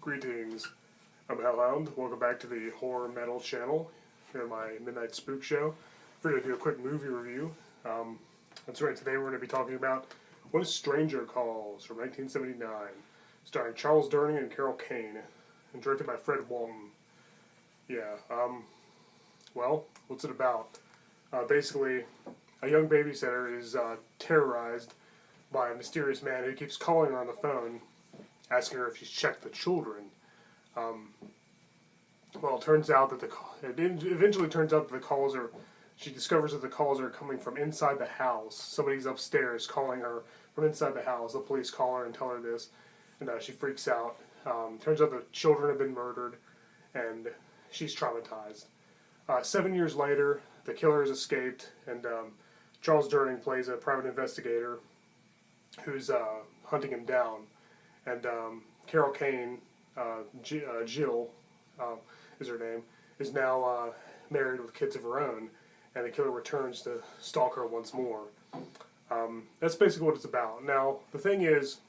Greetings, I'm Hellhound. Welcome back to the Horror Metal channel here on my Midnight Spook Show. We're going to do a quick movie review. That's right, today we're going to be talking about What a Stranger Calls from 1979, starring Charles Durning and Carol Kane, and directed by Fred Walton. Well, what's it about? Basically, a young babysitter is terrorized by a mysterious man who keeps calling her on the phone, asking her if she's checked the children. Well, it turns out that she discovers that the calls are coming from inside the house. Somebody's upstairs calling her from inside the house. The police call her and tell her this, and she freaks out. Turns out the children have been murdered, and she's traumatized. 7 years later, the killer has escaped, and Charles Durning plays a private investigator who's hunting him down. And Carol Kane, Jill is her name, is now married with kids of her own, and the killer returns to stalk her once more. That's basically what it's about. Now, the thing is,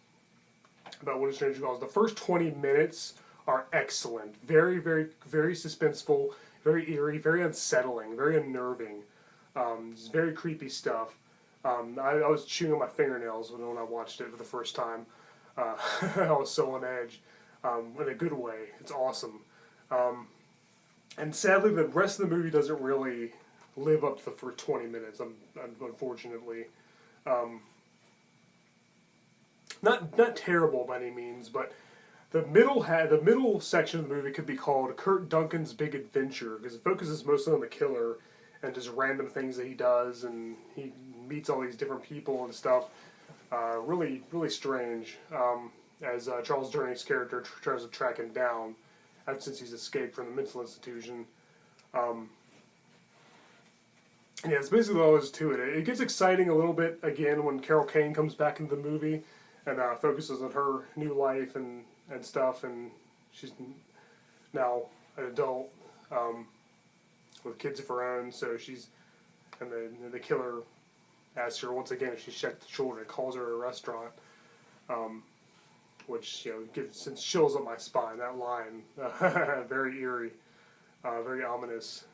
about What a Stranger Calls, the first 20 minutes are excellent. Very, very, very suspenseful, very eerie, very unsettling, very unnerving. It's very creepy stuff. I was chewing on my fingernails when I watched it for the first time. I was so on edge, in a good way. It's awesome. And sadly, the rest of the movie doesn't really live up to the first 20 minutes, unfortunately. Not terrible by any means, but the middle section of the movie could be called Kurt Duncan's Big Adventure, because it focuses mostly on the killer and just random things that he does, and he meets all these different people and stuff. Really, really strange, as Charles Durning's character tries to track him down since he's escaped from the mental institution. And yeah, it's basically all there is to it. It gets exciting a little bit, again, when Carol Kane comes back into the movie and focuses on her new life and stuff, and she's now an adult with kids of her own, so and the killer asks her once again if she's checked the children, calls her at a restaurant, which, sends chills up my spine. That line, very eerie, very ominous.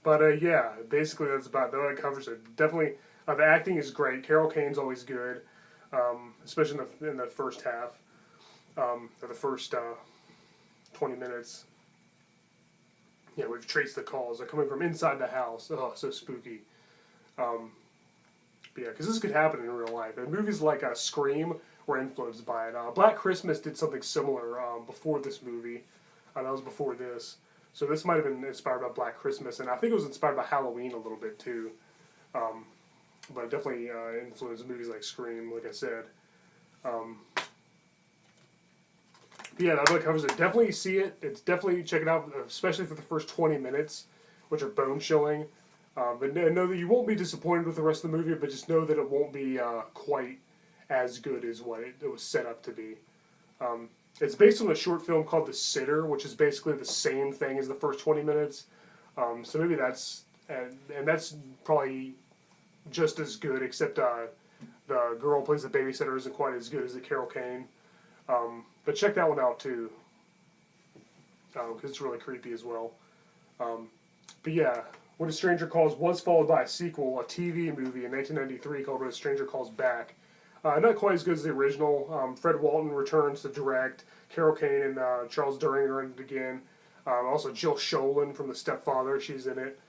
But yeah, basically that's about that. It covers it. Definitely, the acting is great. Carol Kane's always good, especially in the first half, or the first 20 minutes. Yeah, we've traced the calls. They're coming from inside the house. Oh, so spooky. But yeah, because this could happen in real life. And movies like Scream were influenced by it. Black Christmas did something similar before this movie. That was before this. So this might have been inspired by Black Christmas, and I think it was inspired by Halloween a little bit too. But it definitely influenced movies like Scream, like I said. But yeah, that really covers it. Definitely see it. It's definitely check it out, especially for the first 20 minutes, which are bone chilling. But know that you won't be disappointed with the rest of the movie, but just know that it won't be quite as good as what it was set up to be. It's based on a short film called The Sitter, which is basically the same thing as the first 20 minutes. So maybe that's probably just as good, except the girl who plays the babysitter isn't quite as good as the Carol Kane. But check that one out too, because it's really creepy as well. But yeah, What a Stranger Calls was followed by a sequel, a TV movie in 1993 called What a Stranger Calls Back. Not quite as good as the original. Fred Walton returns to direct. Carol Kane and Charles Durning are in it again. Also Jill Sholin from The Stepfather, she's in it.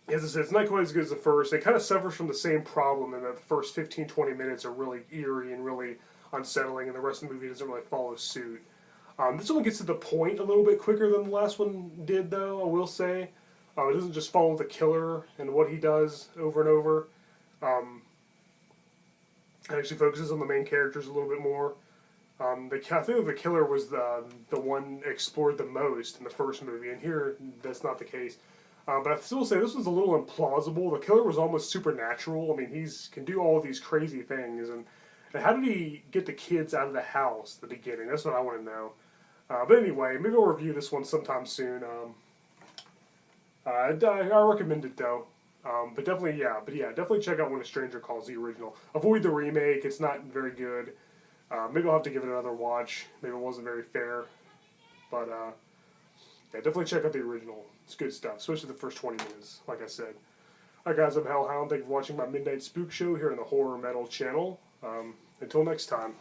As I said, it's not quite as good as the first. It kind of suffers from the same problem in that the first 15-20 minutes are really eerie and really unsettling, and the rest of the movie doesn't really follow suit. This one gets to the point a little bit quicker than the last one did, though, I will say. It doesn't just follow the killer and what he does over and over. It actually focuses on the main characters a little bit more. I think the killer was the one explored the most in the first movie, and here that's not the case. But I still say this one's a little implausible. The killer was almost supernatural. I mean, he can do all of these crazy things, and how did he get the kids out of the house at the beginning? That's what I want to know. But anyway, maybe I'll review this one sometime soon. I recommend it though. But definitely check out When a Stranger Calls, the original. Avoid the remake; it's not very good. Maybe I'll have to give it another watch. Maybe it wasn't very fair. But, yeah, definitely check out the original. It's good stuff, especially the first 20 minutes, like I said. Alright guys, I'm Hellhound. Thank you for watching my Midnight Spook Show here on the Horror Metal channel. Until next time.